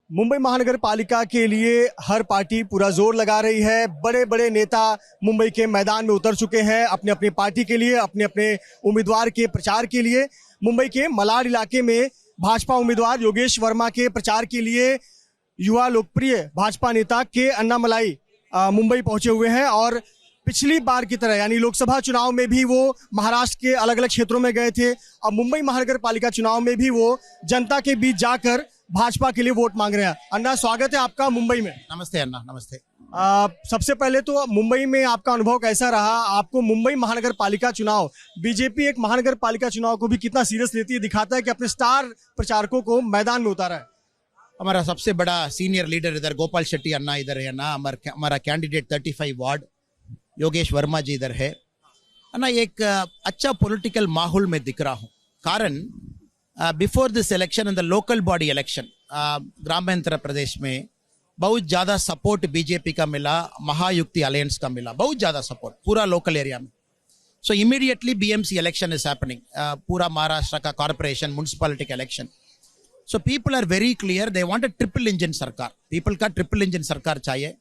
मुंबई महानगर पालिका के लिए हर पार्टी पूरा जोर लगा रही है। बड़े बड़े नेता मुंबई के मैदान में उतर चुके हैं अपने अपने पार्टी के लिए, अपने अपने उम्मीदवार के प्रचार के लिए। मुंबई के मलाड इलाके में भाजपा उम्मीदवार योगेश वर्मा के प्रचार के लिए युवा लोकप्रिय भाजपा नेता के अन्नामलाई मुंबई पहुंचे हुए हैं। और पिछली बार की तरह यानी लोकसभा चुनाव में भी वो महाराष्ट्र के अलग अलग क्षेत्रों में गए थे। अब मुंबई महानगर पालिका चुनाव में भी वो जनता के बीच जाकर भाजपा के लिए वोट मांग रहे हैं। अन्ना, स्वागत है आपका मुंबई में। नमस्ते अन्ना, नमस्ते। सबसे पहले तो मुंबई में आपका अनुभव कैसा रहा? आपको मुंबई महानगर पालिका चुनाव, बीजेपी एक महानगर पालिका चुनाव को भी कितना सीरियस लेती है, दिखाता है कि अपने स्टार प्रचारकों को मैदान में उतारा है। हमारा सबसे बड़ा सीनियर लीडर इधर गोपाल शेट्टी अन्ना इधर है ना। हमारा कैंडिडेट 35 वार्ड योगेश वर्मा जी इधर है अन्ना। एक अच्छा पॉलिटिकल माहौल में दिख रहा हूँ। कारण before this election in the local body election ग्रामांतर प्रदेश में बहुत ज़्यादा सपोर्ट बीजेपी का मिला, महायुक्ति अलायंस का मिला, बहुत ज़्यादा सपोर्ट पूरा लोकल एरिया में। So immediately BMC election is happening, पूरा महाराष्ट्र का कॉर्पोरेशन म्यूनसिपैलिटी का election. So people are very clear, they want a triple engine सरकार। पीपल का ट्रिपल इंजन सरकार चाहिए।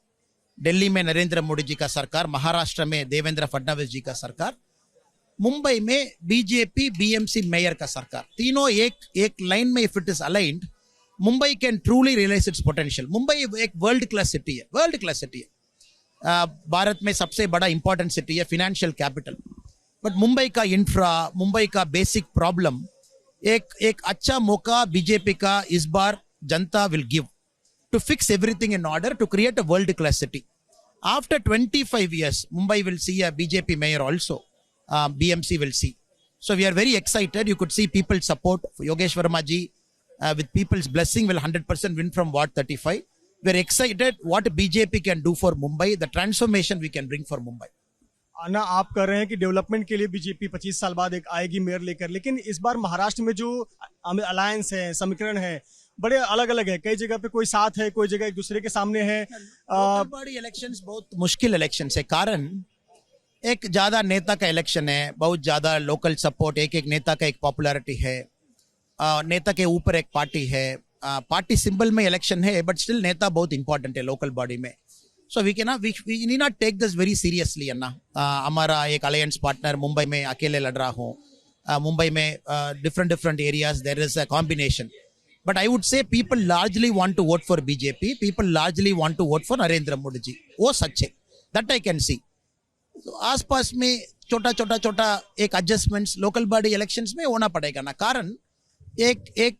दिल्ली में नरेंद्र मोदी जी का सरकार, महाराष्ट्र में देवेंद्र फडणवीस जी का सरकार, मुंबई में बीजेपी बीएमसी मेयर का सरकार। तीनों एक लाइन में if it is aligned, Mumbai can truly realise its potential. Mumbai एक वर्ल्ड क्लास सिटी है, वर्ल्ड क्लास सिटी है। भारत में सबसे बड़ा इंपॉर्टेंट सिटी है, फिनेंशियल कैपिटल। बट मुंबई का इंफ्रा, मुंबई का बेसिक प्रॉब्लम, एक अच्छा मौका बीजेपी का इस बार जनता will give to fix everything in order to create a world class city. After 25 years, Mumbai will see a BJP mayor also. BMC will see. So we are very excited. You could see people support Yogesh Verma ji with people's blessing will 100% win from Ward 35. We are excited what BJP can do for Mumbai, the transformation we can bring for Mumbai. आना, आप कर रहे हैं कि development के लिए BJP 25 साल बाद एक आएगी मेयर लेकर, लेकिन इस बार महाराष्ट्र में जो अलायंस है, समीकरण है, बड़े अलग अलग है। कई जगह पे कोई साथ है, कोई जगह एक दूसरे के सामने है। बड़ी इलेक्शंस बहुत मुश्किल इलेक्शंस है। कारण एक ज्यादा नेता का इलेक्शन है, बहुत ज्यादा लोकल सपोर्ट, एक नेता का एक पॉपुलैरिटी है, नेता के ऊपर एक पार्टी है, पार्टी सिंबल में इलेक्शन है, बट स्टिल नेता बहुत इंपॉर्टेंट है लोकल बॉडी में। So we need not take this very seriously Anna. हमारा एक अलायंस पार्टनर मुंबई में अकेले लड़ रहा हूँ। मुंबई में different areas there is a combination. But I would say people largely want to vote for BJP. People largely want to vote for Narendra Modi ji. वो सच है, that I can see. So, आसपास में छोटा एक adjustments local body elections में होना पड़ेगा ना। कारण एक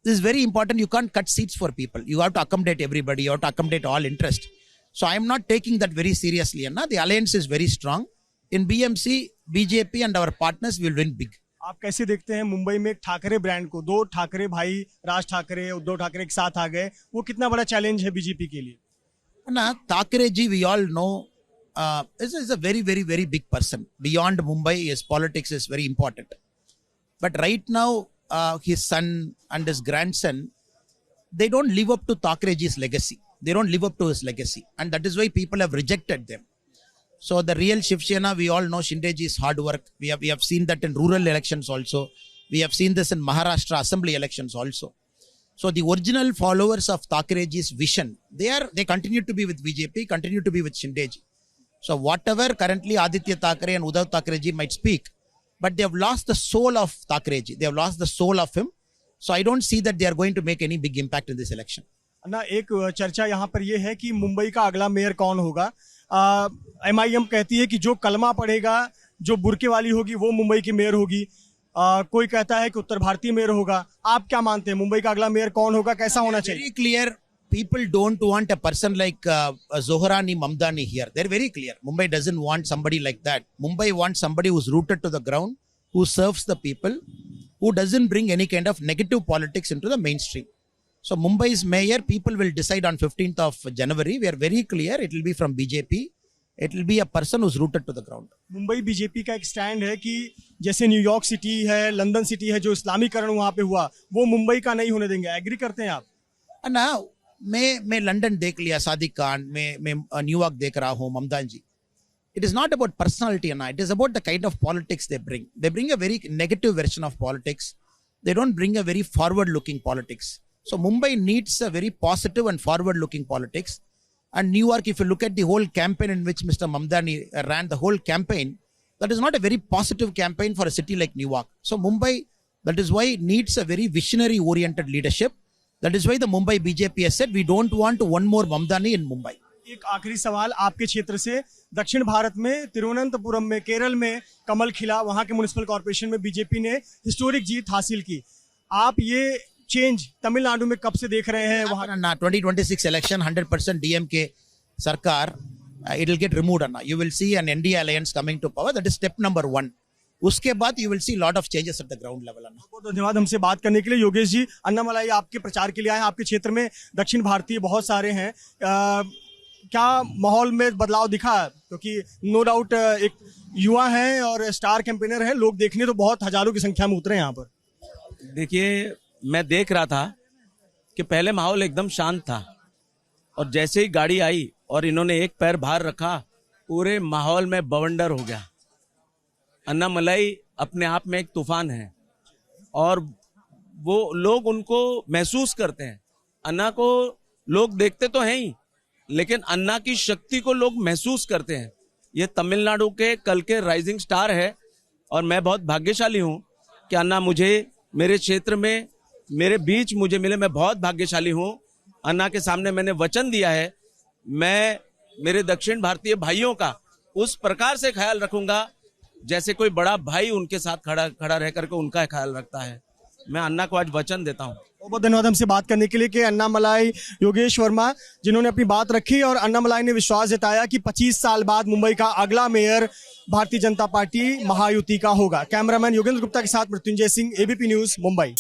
this is very important. You can't cut seats for people. You have to accommodate everybody. You have to accommodate all interest. So I am not taking that very seriously. And the alliance is very strong. In BMC, BJP and our partners will win big. आप कैसे देखते हैं मुंबई में Thackeray brand को? दो ठाकरे भाई, राज ठाकरे, उद्धव ठाकरे एक साथ आ गए, वो कितना बड़ा चैलेंज है बीजेपी के लिए? ना, Thackeray ji we all know is a very big person. Beyond Mumbai, his politics is very important. But right now, his son and his grandson, they don't live up to Thakre ji's legacy. They don't live up to his legacy, and that is why people have rejected them. So the real Shiv Sena, we all know Shinde ji's hard work. We have seen that in rural elections also. We have seen this in Maharashtra assembly elections also. So the original followers of Thakre ji's vision, they continue to be with BJP, continue to be with Shinde ji. So whatever currently Aditya Thakre and Uddhav Thakre ji might speak, but they have lost the soul of Thakre ji. They have lost the soul of him. So I don't see that they are going to make any big impact in this election. ना, एक चर्चा यहाँ पर ये है कि मुंबई का अगला मेयर कौन होगा? MIM कहती है कि जो कलमा पढ़ेगा, जो बुरके वाली होगी, वो मुंबई की मेयर होगी। कोई कहता है कि उत्तर भारतीय मेयर होगा। आप क्या मानते हैं, मुंबई का अगला मेयर कौन होगा, कैसा होना चाहिए? Very clear. People don't want a person like Zohrani Mamdani here. They're very clear. Mumbai doesn't want somebody like that. Mumbai wants somebody who's rooted to the ground, who serves the people, who doesn't bring any kind of negative politics into the mainstream. So Mumbai's mayor, people will decide on 15th of January. We are very clear. It will be from BJP. It will be a person who's rooted to the ground. Mumbai BJP का एक stand है कि जैसे New York city है, London city है, जो इस्लामीकरण वहां पे हुआ, वो मुंबई का नहीं होने देंगे। एग्री करते हैं आप? ना, मैं लंदन देख लिया, सादिक खान, मैं न्यूयॉर्क देख रहा हूँ, ममता जी। It is not about personality, Anna. It is about the kind of politics they bring. They bring a very negative version of politics. They don't bring a very forward-looking politics. So Mumbai needs a very positive and forward-looking politics. And Newark, if you look at the whole campaign in which Mr. Mamdani ran the whole campaign, that is not a very positive campaign for a city like Newark. So Mumbai, that is why needs a very visionary-oriented leadership. That is why the Mumbai BJP has said we don't want one more Mamdani in Mumbai. एक आखिरी सवाल आपके क्षेत्र से, दक्षिण भारत में तिरुवनंतपुरम में केरल में कमल खिला, वहां के म्युनिसिपल कॉर्पोरेशन में बीजेपी ने हिस्टोरिक जीत हासिल की। आप ये चेंज तमिलनाडु में कब से देख रहे हैं? वहां 2026 election 100% DMK sarkar, it will get removed. You will see an NDA alliance coming to power. That is step number 1. उसके बाद you will see lot of changes at the ground level. बहुत धन्यवाद हमसे बात करने के लिए। योगेश जी, अन्नामलाई आपके प्रचार के लिए आए हैं, आपके क्षेत्र में दक्षिण भारतीय बहुत सारे हैं, क्या माहौल में बदलाव दिखा? क्योंकि नो डाउट एक युवा हैं और स्टार कैंपेनर हैं, लोग देखने तो बहुत हजारों की संख्या में उतरे यहाँ पर। देखिए, मैं देख रहा था कि पहले माहौल एकदम शांत था और जैसे ही गाड़ी आई और इन्होंने एक पैर बाहर रखा, पूरे माहौल में बवंडर हो गया। अन्नामलाई अपने आप में एक तूफान है और वो लोग उनको महसूस करते हैं। अन्ना को लोग देखते तो हैं ही, लेकिन अन्ना की शक्ति को लोग महसूस करते हैं। ये तमिलनाडु के कल के राइजिंग स्टार है और मैं बहुत भाग्यशाली हूँ कि अन्ना मुझे मेरे क्षेत्र में मेरे बीच मुझे मिले। मैं बहुत भाग्यशाली हूँ। अन्ना के सामने मैंने वचन दिया है, मैं मेरे दक्षिण भारतीय भाइयों का उस प्रकार से ख्याल रखूंगा जैसे कोई बड़ा भाई उनके साथ खड़ा रह करके उनका ख्याल रखता है। मैं अन्ना को आज वचन देता हूँ। बहुत धन्यवाद हमसे बात करने के लिए कि अन्नामलाई योगेश वर्मा जिन्होंने अपनी बात रखी और अन्नामलाई ने विश्वास जताया कि 25 साल बाद मुंबई का अगला मेयर भारतीय जनता पार्टी महायुति का होगा। कैमरामैन योगेंद्र गुप्ता के साथ मृत्युंजय सिंह, एबीपी न्यूज, मुंबई।